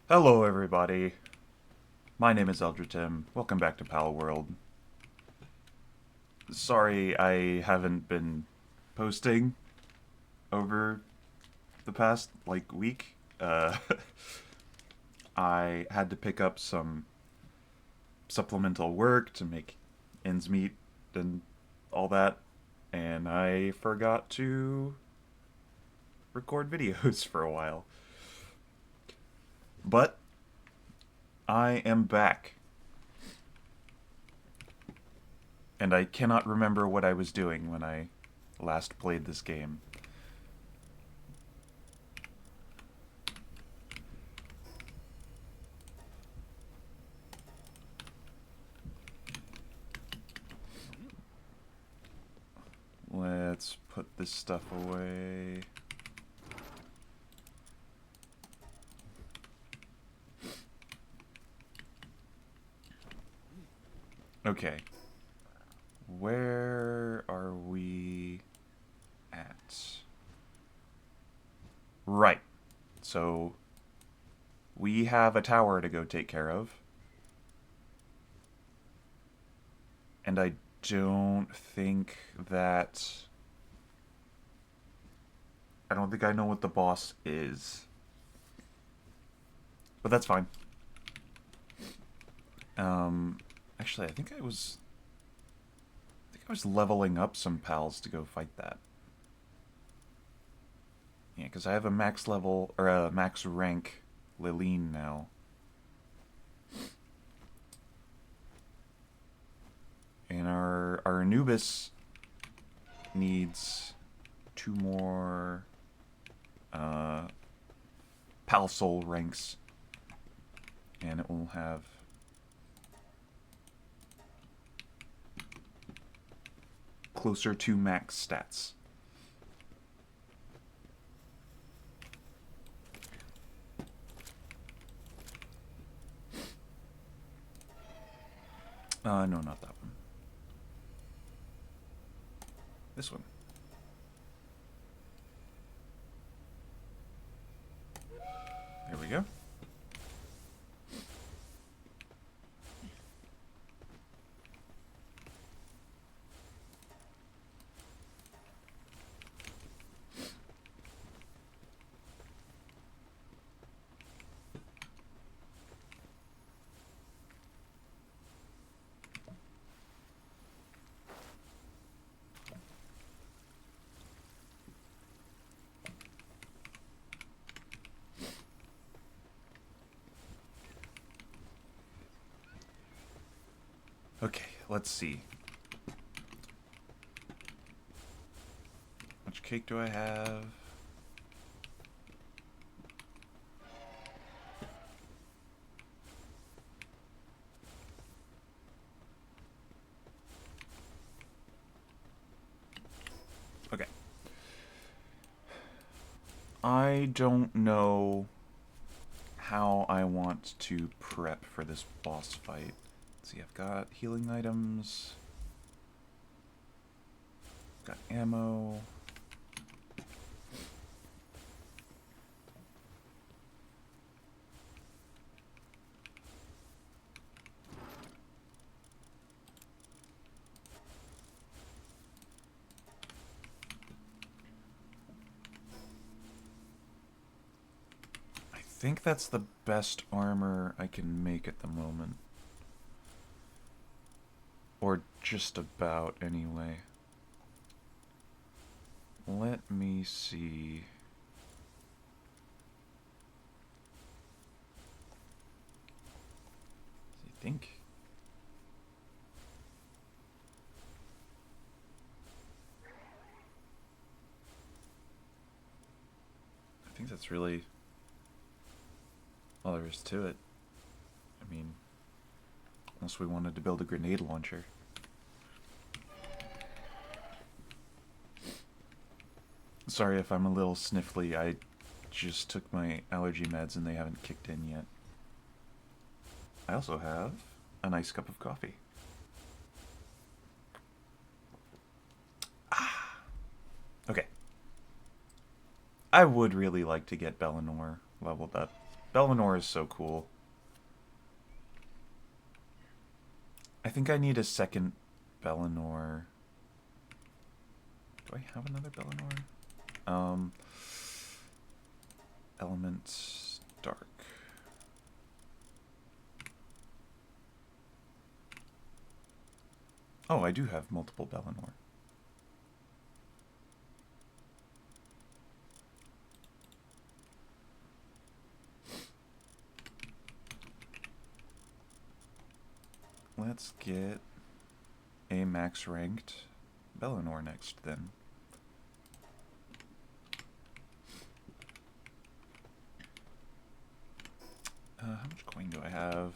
Hello, everybody. My name is Eldritim. Welcome back to Palworld. Sorry I haven't been posting over the past, week. I had to pick up some supplemental work to make ends meet and all that, and I forgot to record videos for a while. But I am back. And I cannot remember what I was doing when I last played this game. Let's put this stuff away. Okay. Where are we at? Right. So, we have a tower to go take care of. And I don't think that... I don't think I know what the boss is. But that's fine. Actually, I think I was leveling up some pals to go fight that. Yeah, because I have a max level, or a max rank Liline now. And our Anubis needs two more Pal Soul ranks. And it will have closer to max stats. No, not that one. This one. There we go. Okay, let's see. How much cake do I have? Okay. I don't know how I want to prep for this boss fight. Let's see, I've got healing items. Got ammo. I think that's the best armor I can make at the moment. Or just about, anyway. Let me see. I think. I think that's really all there is to it. I mean, unless we wanted to build a grenade launcher. Sorry if I'm a little sniffly. I just took my allergy meds and they haven't kicked in yet. I also have a nice cup of coffee. Ah. Okay. I would really like to get Bellinor leveled up. Bellinor is so cool. I think I need a second Bellinor. Do I have another Bellinor? Element dark. Oh, I do have multiple Bellinor. Let's get a max ranked Bellinor next then. How much coin do I have?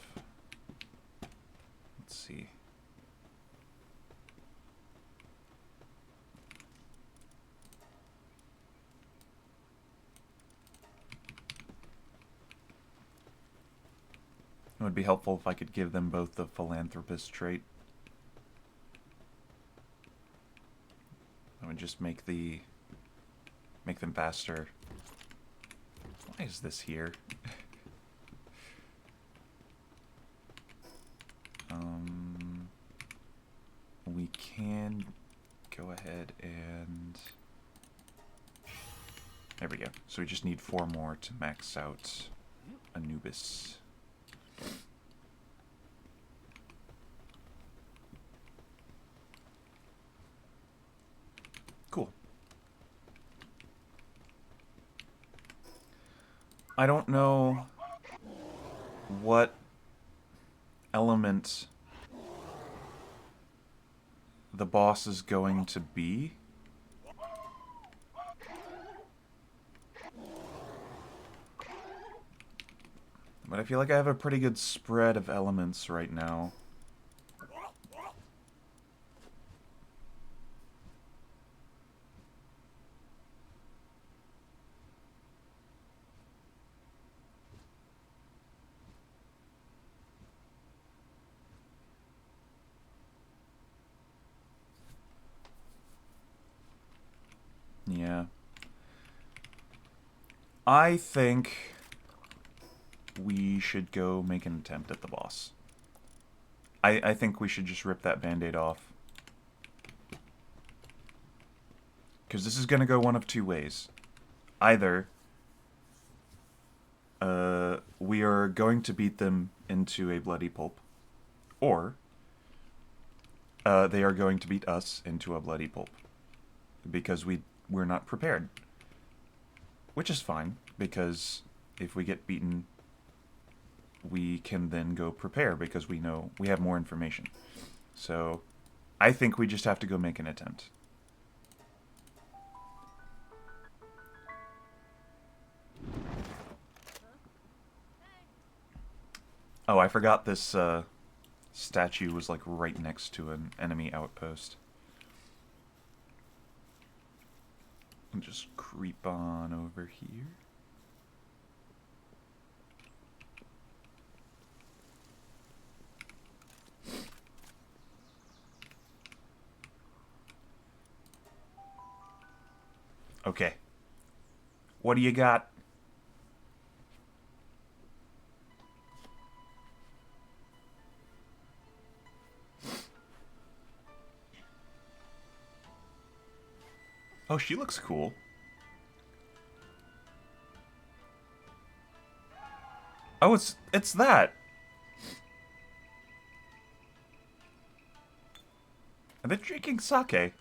Let's see. It would be helpful if I could give them both the philanthropist trait. That would just make them faster. Why is this here? We can go ahead and... There we go. So we just need 4 more to max out Anubis. Cool. I don't know what element the boss is going to be. But I feel like I have a pretty good spread of elements right now. Yeah. I think we should go make an attempt at the boss. I think we should just rip that band-aid off. Because this is going to go one of 2 ways. Either we are going to beat them into a bloody pulp, or they are going to beat us into a bloody pulp. Because we're not prepared. Which is fine, because if we get beaten, we can then go prepare, because we know we have more information. So, I think we just have to go make an attempt. Oh, I forgot this statue was like right next to an enemy outpost. And just creep on over here. Okay. What do you got? Oh, she looks cool. Oh, it's that. Are they drinking sake?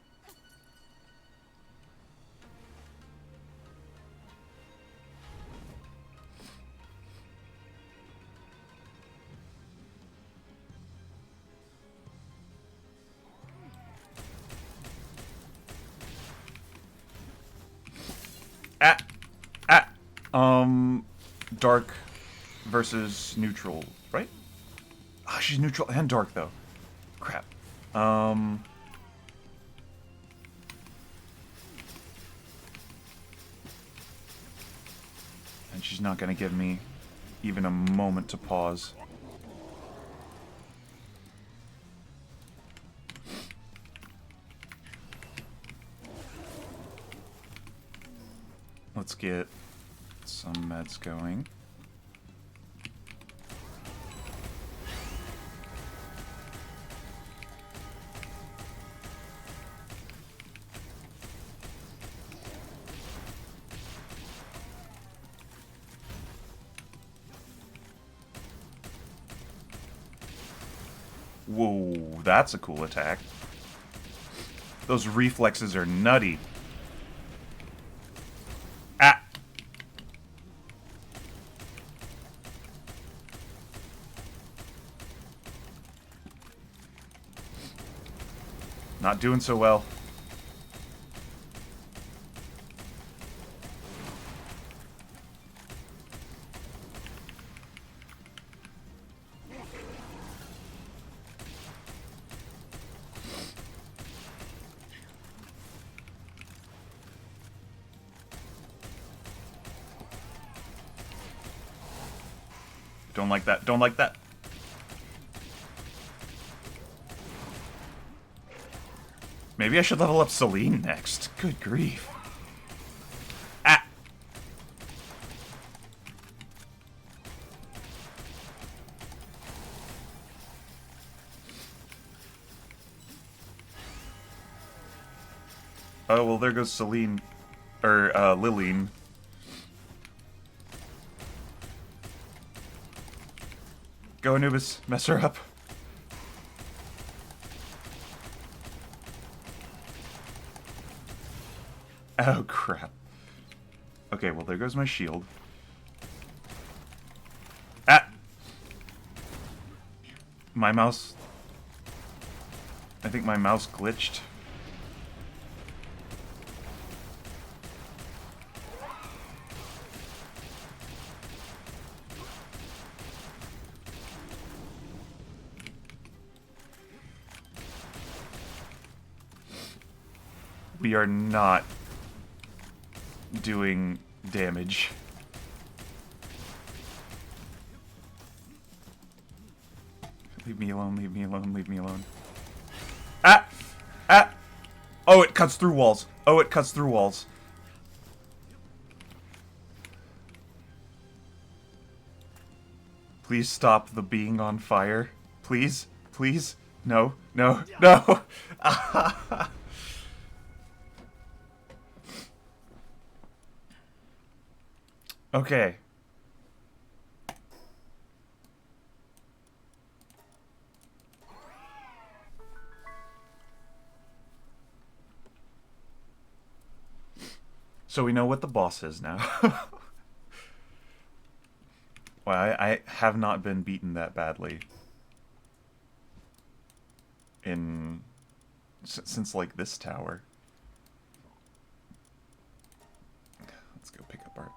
Dark versus neutral, right? Oh, she's neutral and dark, though. Crap. And she's not gonna give me even a moment to pause. Let's get some meds going. Whoa, that's a cool attack. Those reflexes are nutty. Ah! Not doing so well. Don't like that. Don't like that. Maybe I should level up Celine next. Good grief. Ah! Oh, well, there goes Celine. Or, Liline. Go, Anubis. Mess her up. Oh, crap. Okay, well, there goes my shield. Ah! My mouse... I think my mouse glitched. We are not doing damage. Leave me alone, leave me alone, leave me alone. Ah! Ah! Oh, it cuts through walls. Oh, it cuts through walls. Please stop the being on fire. Please? Please? No, no, no! Okay. So we know what the boss is now. Well, I have not been beaten that badly. Since, like, this tower. Let's go pick up our...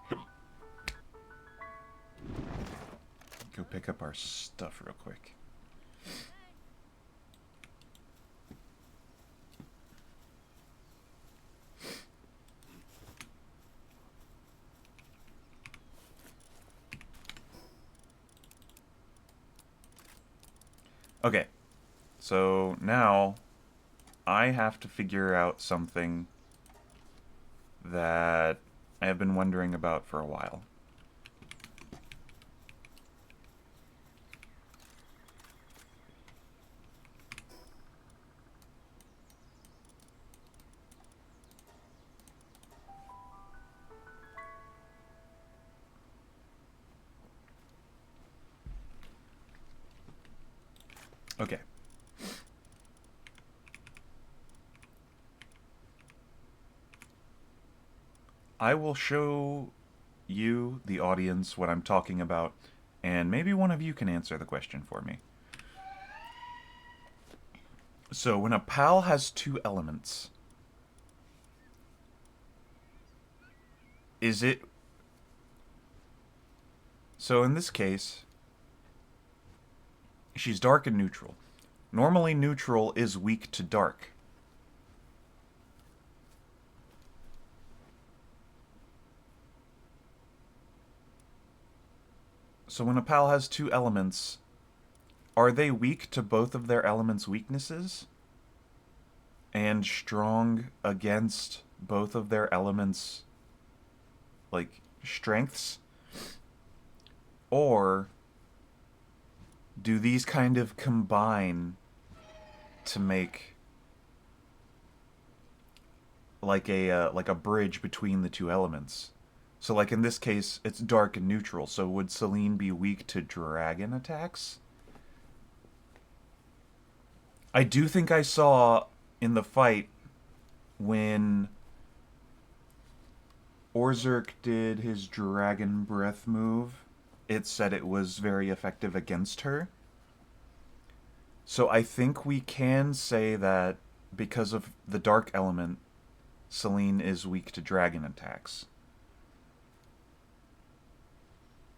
Go pick up our stuff real quick. Okay, so now I have to figure out something that I have been wondering about for a while. Okay. I will show you, the audience, what I'm talking about, and maybe one of you can answer the question for me. So, when a PAL has two elements, is it... So, in this case, she's dark and neutral. Normally, neutral is weak to dark. So when a PAL has two elements, are they weak to both of their elements' weaknesses? And strong against both of their elements' like, strengths? Or do these kind of combine to make like a bridge between the two elements? So, like, in this case, it's dark and neutral, so would Celine be weak to dragon attacks? I do think I saw in the fight when Orzerk did his Dragon Breath move, it said it was very effective against her. So I think we can say that because of the dark element, Celine is weak to dragon attacks.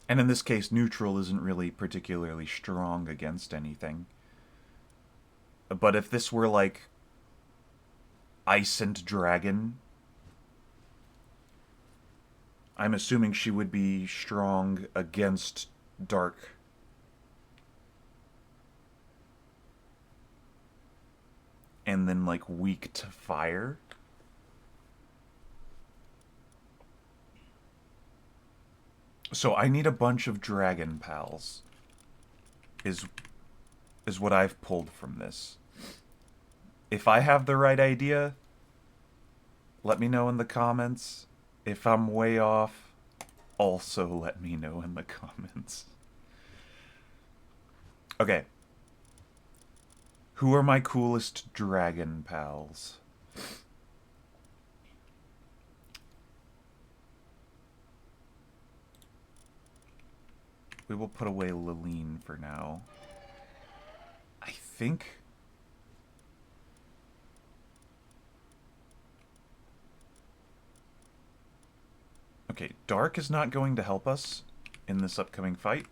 And in this case, neutral isn't really particularly strong against anything. But if this were like ice and dragon, I'm assuming she would be strong against dark. And then like weak to fire. So I need a bunch of dragon pals. Is what I've pulled from this. If I have the right idea, let me know in the comments. If I'm way off, also let me know in the comments. Okay. Who are my coolest dragon pals? We will put away Liline for now. I think... Okay, Dark is not going to help us in this upcoming fight.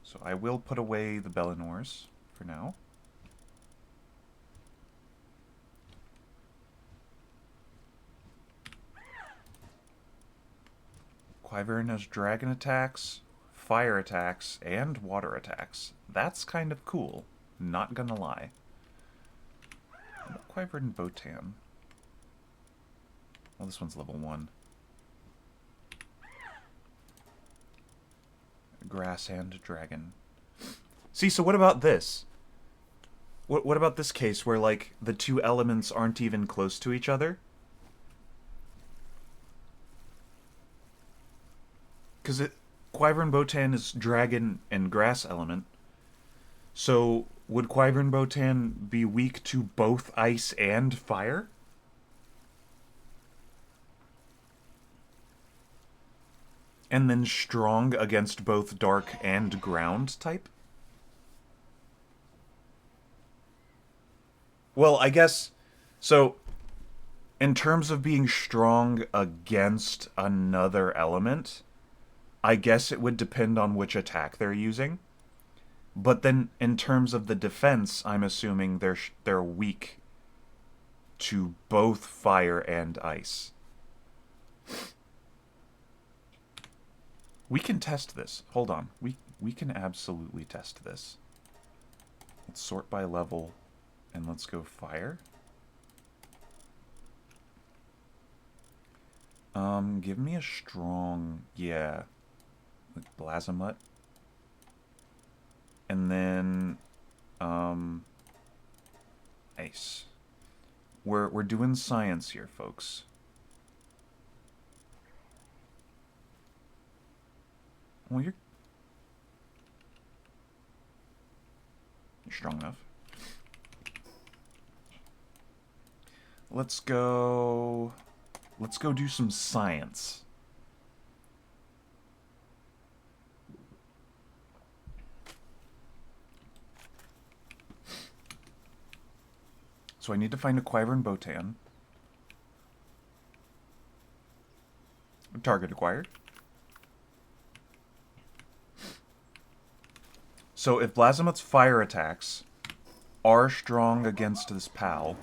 So I will put away the Bellinors for now. Wyvern has dragon attacks, fire attacks, and water attacks. That's kind of cool. Not gonna lie. Wyvern Botan. Well, this one's level 1. Grass and dragon. See, so what about this? What about this case where, like, the two elements aren't even close to each other? Because Wyvern Botan is dragon and grass element. So, would Wyvern Botan be weak to both ice and fire? And then strong against both dark and ground type? Well, I guess... So, in terms of being strong against another element, I guess it would depend on which attack they're using. But then, in terms of the defense, I'm assuming they're weak to both fire and ice. We can test this. Hold on. We can absolutely test this. Let's sort by level, and let's go fire. Give me a strong... Yeah. Like Blazamut. And then... Ice. We're doing science here, folks. Well, you're strong enough. Let's go do some science. So I need to find a Wyvern Botan. Target acquired. So if Blazamut's fire attacks are strong against this pal,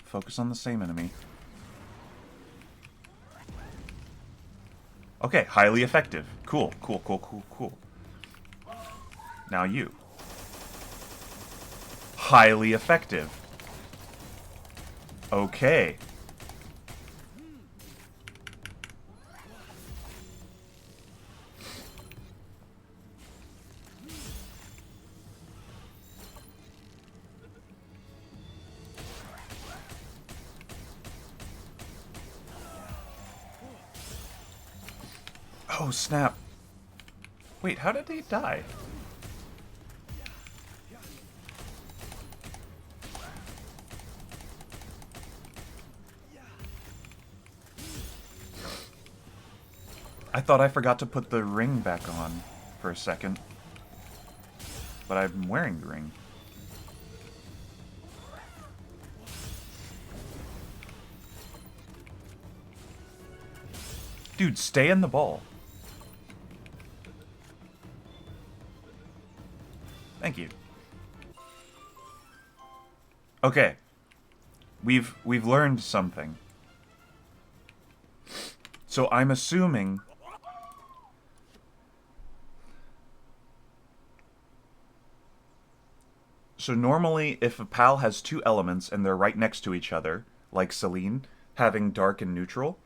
focus on the same enemy. Okay, highly effective. Cool, cool, cool, cool, cool. Now you. Highly effective. Okay. Oh, snap. Wait, how did they die? I thought I forgot to put the ring back on for a second. But I'm wearing the ring. Dude, stay in the ball. Thank you. Okay. We've learned something. So I'm assuming so normally if a pal has two elements and they're right next to each other, like Celine, having dark and neutral,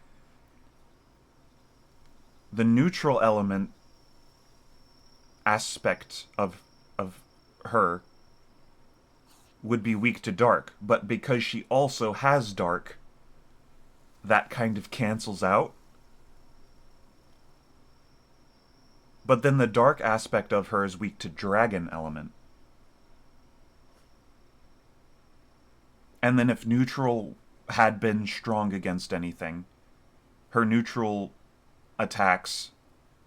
the neutral element aspect of her would be weak to dark, but because she also has dark, that kind of cancels out. But then the dark aspect of her is weak to dragon element. And then if neutral had been strong against anything, her neutral attacks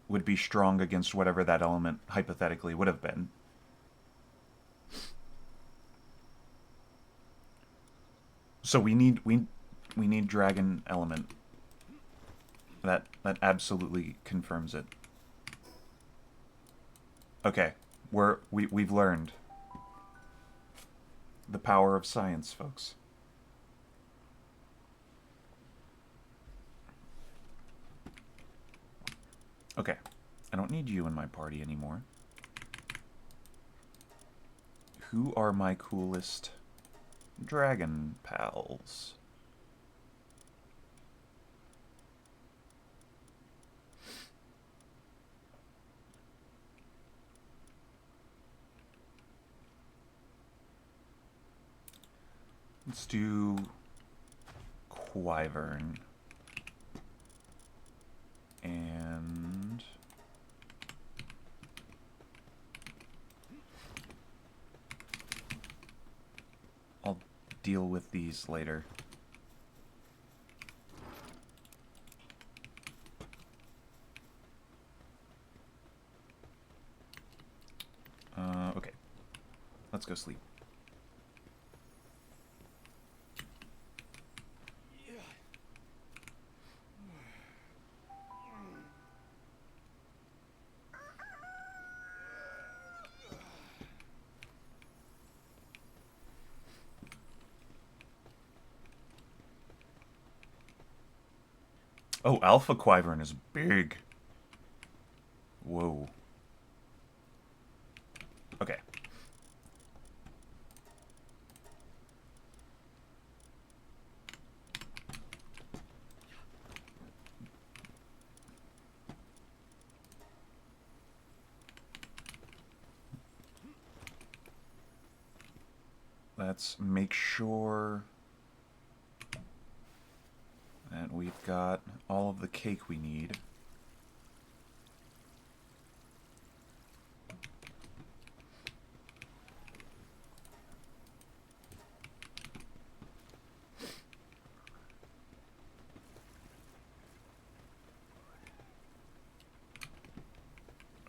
would be strong against whatever that element hypothetically would have been. So we need dragon element. That absolutely confirms it. Okay, we've learned the power of science, folks. Okay, I don't need you in my party anymore. Who are my coolest dragon pals? Let's do Wyvern. And I'll deal with these later. Okay. Let's go sleep. Oh, Alpha Wyvern is big. Whoa. Okay. Let's make sure that we've got all of the cake we need.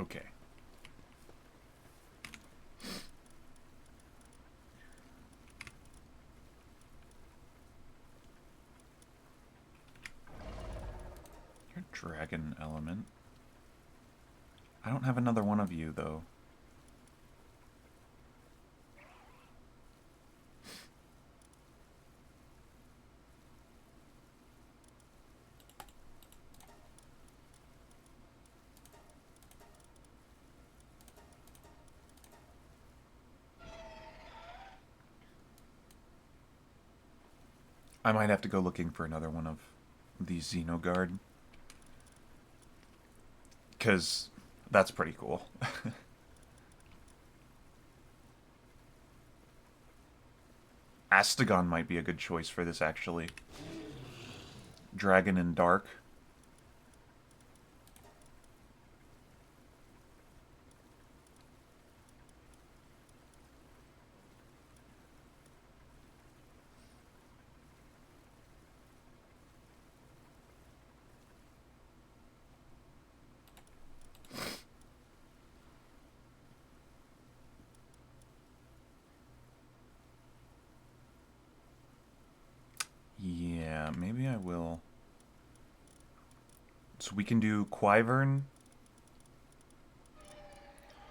Okay. Your dragon element. I don't have another one of you, though. I might have to go looking for another one of these Xenoguard. Because that's pretty cool. Astagon might be a good choice for this, actually. Dragon and Dark. Maybe I will. So we can do Quivern,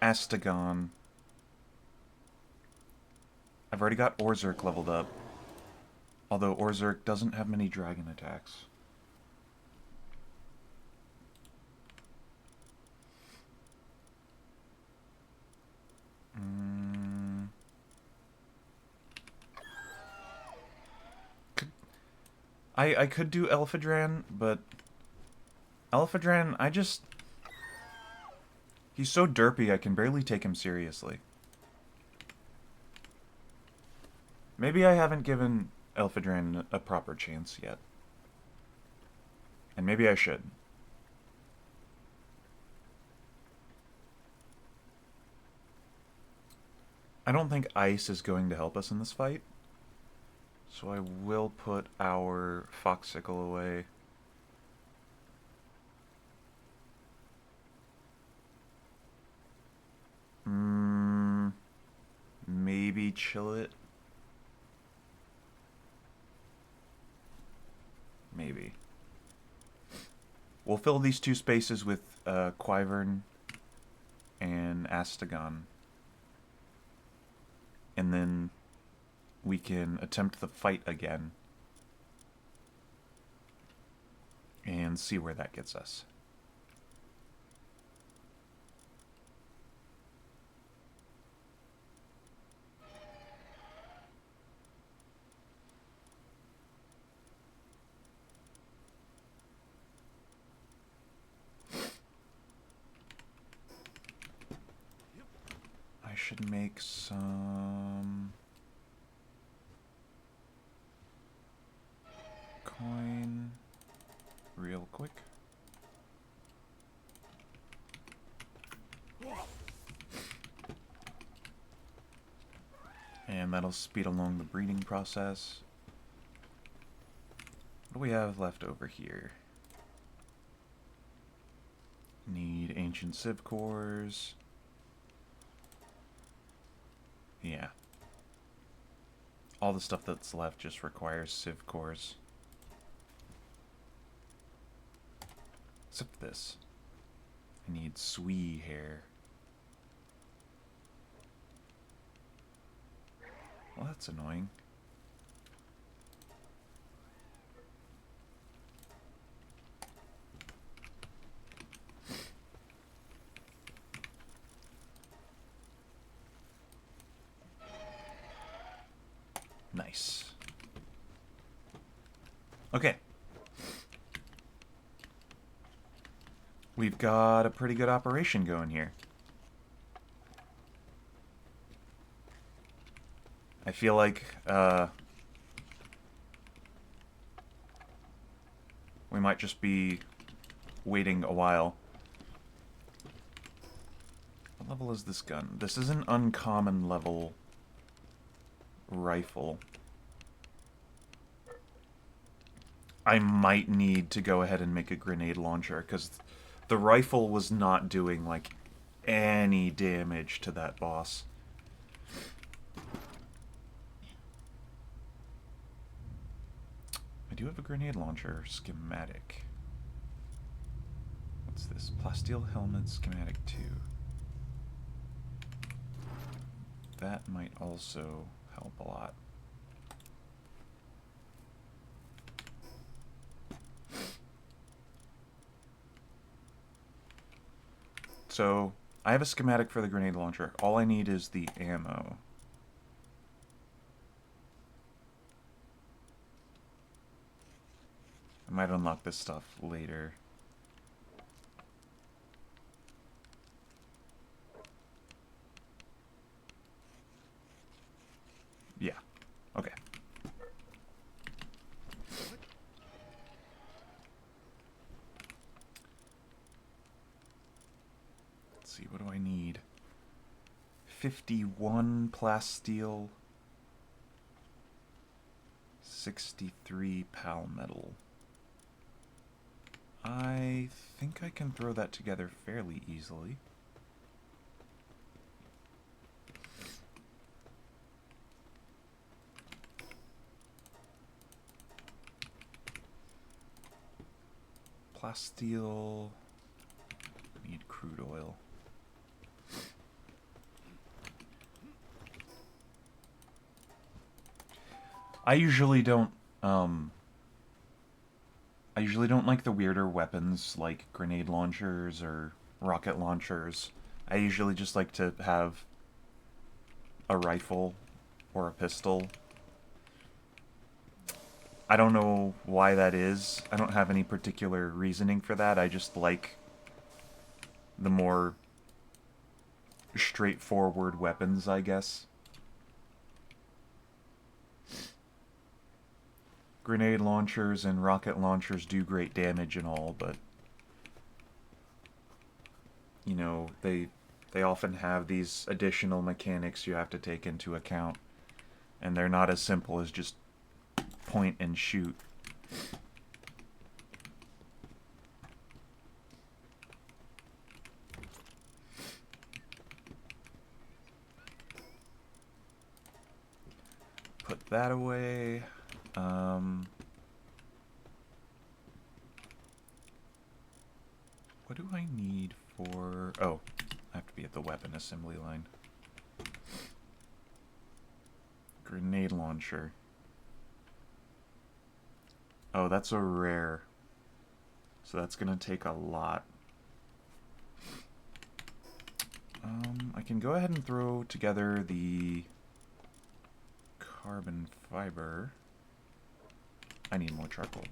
Astagon. I've already got Orzurk leveled up. Although Orzurk doesn't have many dragon attacks. I could do Elphadran, but Elphadran, he's so derpy I can barely take him seriously. Maybe I haven't given Elphadran a proper chance yet. And maybe I should. I don't think ice is going to help us in this fight. So I will put our Foxicle away. Maybe chill it. Maybe. We'll fill these two spaces with Quivern and Astagon. And then we can attempt the fight again. And see where that gets us. I should make some coin real quick. And that'll speed along the breeding process. What do we have left over here? Need ancient civ cores. Yeah. All the stuff that's left just requires civ cores. Except this. I need Swee hair. Well, that's annoying. Nice. Okay. We've got a pretty good operation going here. I feel like we might just be waiting a while. What level is this gun? This is an uncommon level rifle. I might need to go ahead and make a grenade launcher, because the rifle was not doing, like, any damage to that boss. I do have a grenade launcher schematic. What's this? Plasteel helmet schematic 2. That might also help a lot. So, I have a schematic for the grenade launcher. All I need is the ammo. I might unlock this stuff later. Yeah. Okay. Let's see, what do I need? 51 plasteel. 63 pal metal. I think I can throw that together fairly easily. plasteel. Need crude oil. I usually don't I usually don't like the weirder weapons like grenade launchers or rocket launchers. I usually just like to have a rifle or a pistol. I don't know why that is. I don't have any particular reasoning for that. I just like the more straightforward weapons, I guess. Grenade launchers and rocket launchers do great damage and all, but you know, they often have these additional mechanics you have to take into account, and they're not as simple as just point and shoot. Put that away. What do I need for... Oh, I have to be at the weapon assembly line. Grenade launcher. Oh, that's a rare. So that's gonna take a lot. I can go ahead and throw together the carbon fiber. I need more charcoal.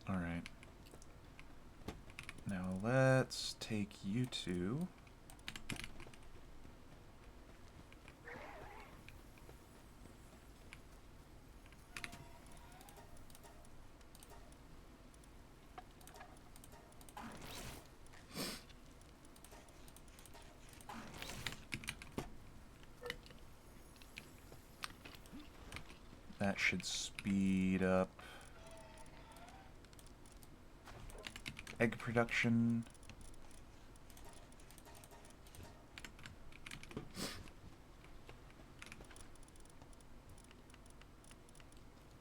Alright. Now let's take you two. That should speed up egg production.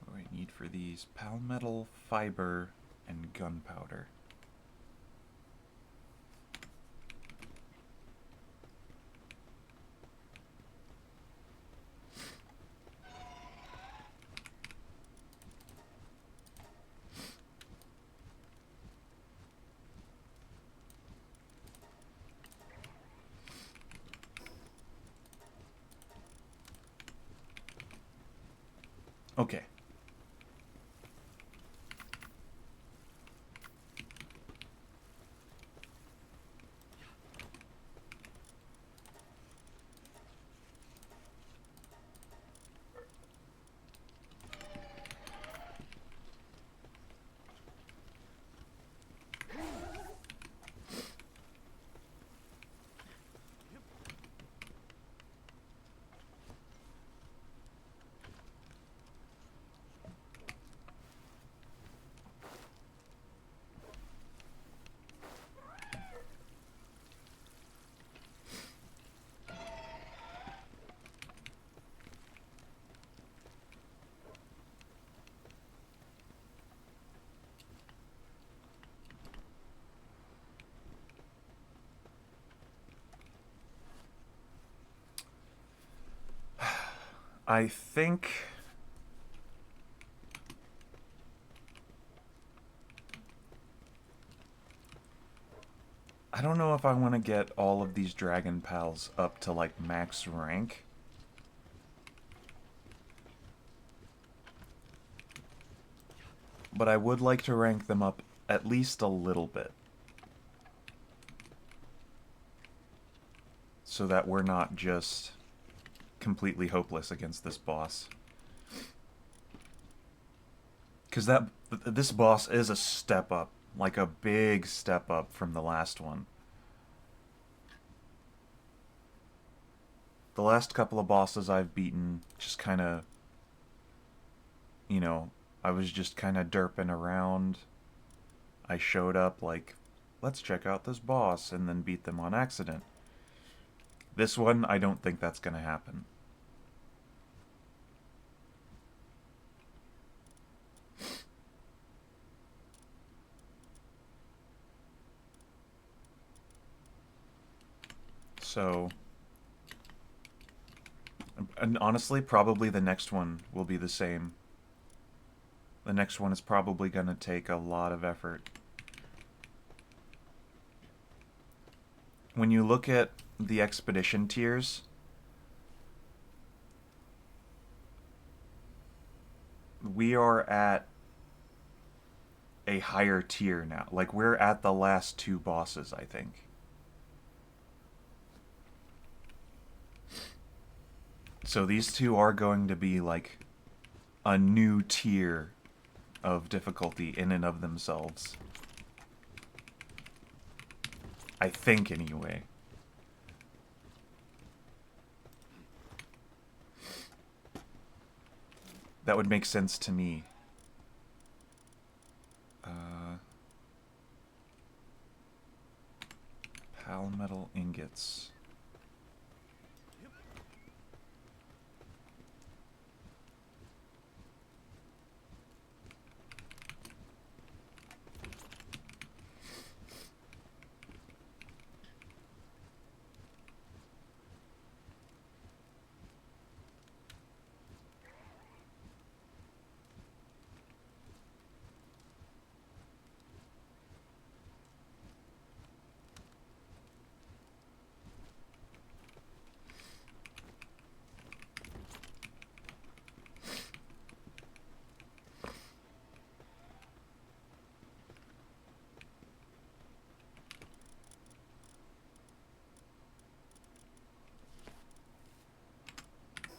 What do I need for these? Palmetto fiber and gunpowder. Okay. I think I don't know if I want to get all of these Dragon Pals up to like max rank. But I would like to rank them up at least a little bit. So that we're not just completely hopeless against this boss. Because this boss is a step up. Like a big step up from the last one. the last couple of bosses I've beaten just kind of, I was just kind of derping around. I showed up like, let's check out this boss, and then beat them on accident. This one, I don't think that's going to happen. So, and honestly, probably the next one will be the same. The next one is probably going to take a lot of effort. When you look at the expedition tiers, we are at a higher tier now. Like, we're at the last two bosses, I think. So these two are going to be like a new tier of difficulty in and of themselves. I think, anyway. That would make sense to me. Palmetal ingots.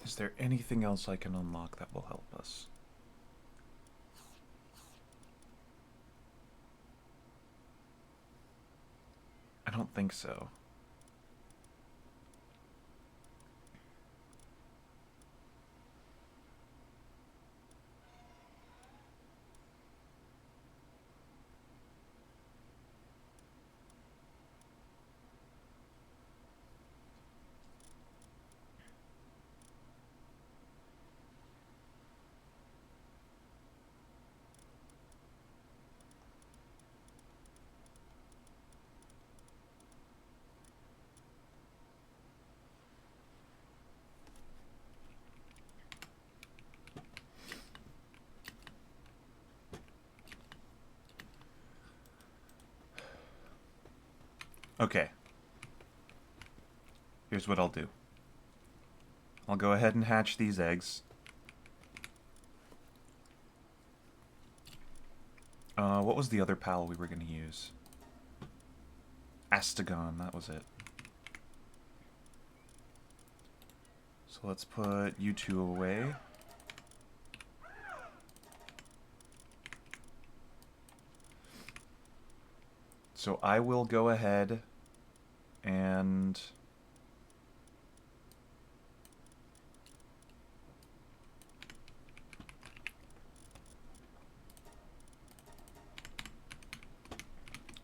Is there anything else I can unlock that will help us? I don't think so. Okay. Here's what I'll do. I'll go ahead and hatch these eggs. What was the other pal we were going to use? Astagon, that was it. So let's put you two away. So I will go ahead and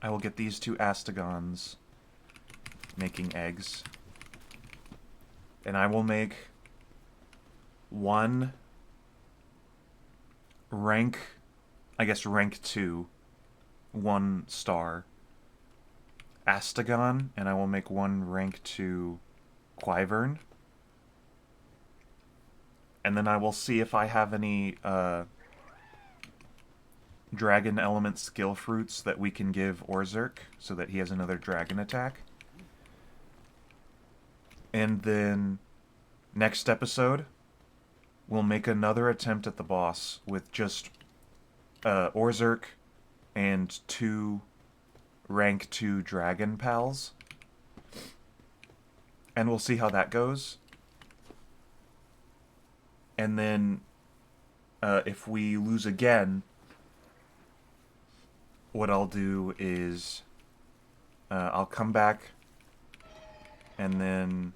I will get these two Astagons making eggs. And I will make one rank, I guess rank 2, 1 star Astagon, and I will make one rank 2 Wyvern. And then I will see if I have any dragon element skill fruits that we can give Orzerk so that he has another dragon attack. And then next episode, we'll make another attempt at the boss with just Orzerk and 2 rank 2 dragon pals. And we'll see how that goes. And then if we lose again, what I'll do is I'll come back and then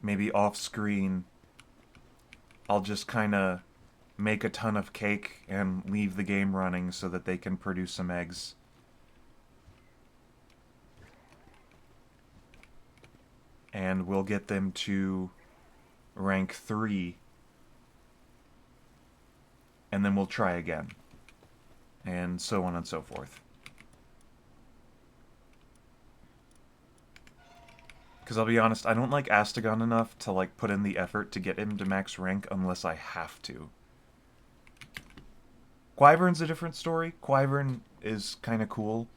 maybe off screen, I'll just kind of make a ton of cake and leave the game running so that they can produce some eggs. And we'll get them to rank 3. And then we'll try again. And so on and so forth. Because I'll be honest, I don't like Astagon enough to like put in the effort to get him to max rank unless I have to. Wyvern's a different story. Wyvern is kind of cool.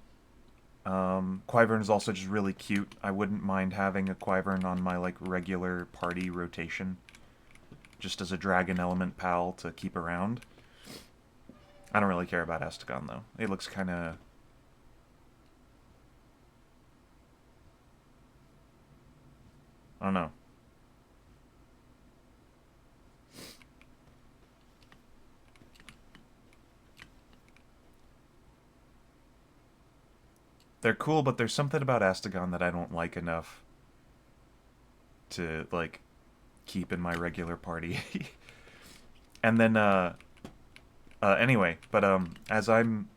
Wyvern is also just really cute. I wouldn't mind having a Wyvern on my like regular party rotation. Just as a dragon element pal to keep around. I don't really care about Astagon though. It looks kind of... I don't know. They're cool, but there's something about Astagon that I don't like enough to, like, keep in my regular party. And then, anyway, but, as I'm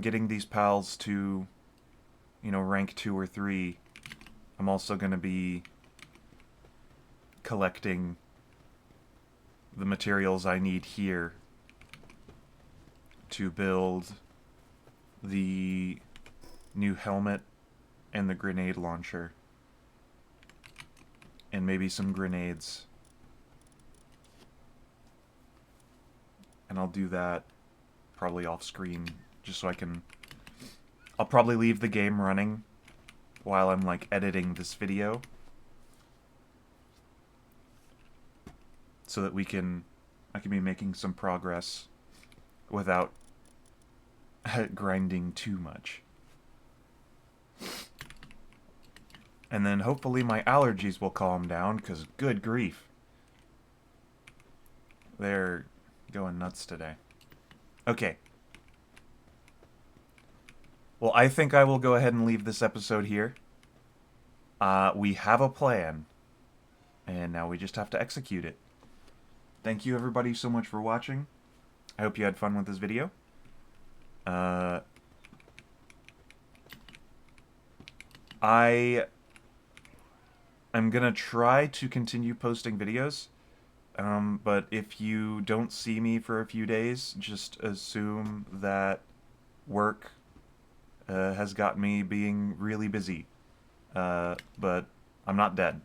getting these pals to, you know, rank 2 or 3, I'm also going to be collecting the materials I need here to build the new helmet and the grenade launcher. And maybe some grenades. And I'll do that probably off screen just so I can... I'll probably leave the game running while I'm like editing this video. So that I can be making some progress without grinding too much. And then hopefully my allergies will calm down, because good grief. They're going nuts today. Okay. Well, I think I will go ahead and leave this episode here. We have a plan. And now we just have to execute it. Thank you everybody so much for watching. I hope you had fun with this video. I'm gonna try to continue posting videos, but if you don't see me for a few days, just assume that work has got me being really busy. But I'm not dead.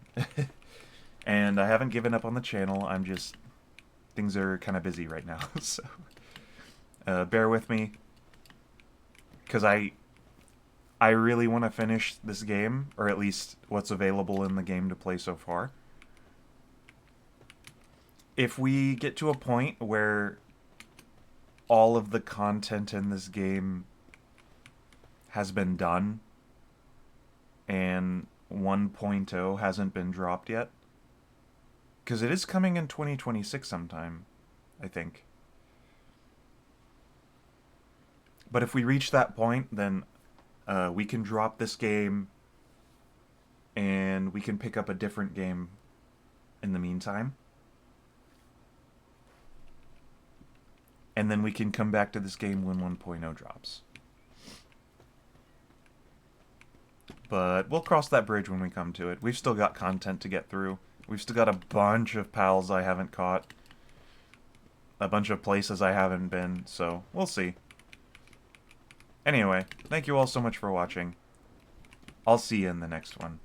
And I haven't given up on the channel, I'm just... things are kind of busy right now, so... bear with me. Because I really want to finish this game, or at least what's available in the game to play so far. If we get to a point where all of the content in this game has been done, and 1.0 hasn't been dropped yet, because it is coming in 2026 sometime, I think. But if we reach that point, then we can drop this game and we can pick up a different game in the meantime. And then we can come back to this game when 1.0 drops. But we'll cross that bridge when we come to it. We've still got content to get through. We've still got a bunch of pals I haven't caught. A bunch of places I haven't been, so we'll see. Anyway, thank you all so much for watching. I'll see you in the next one.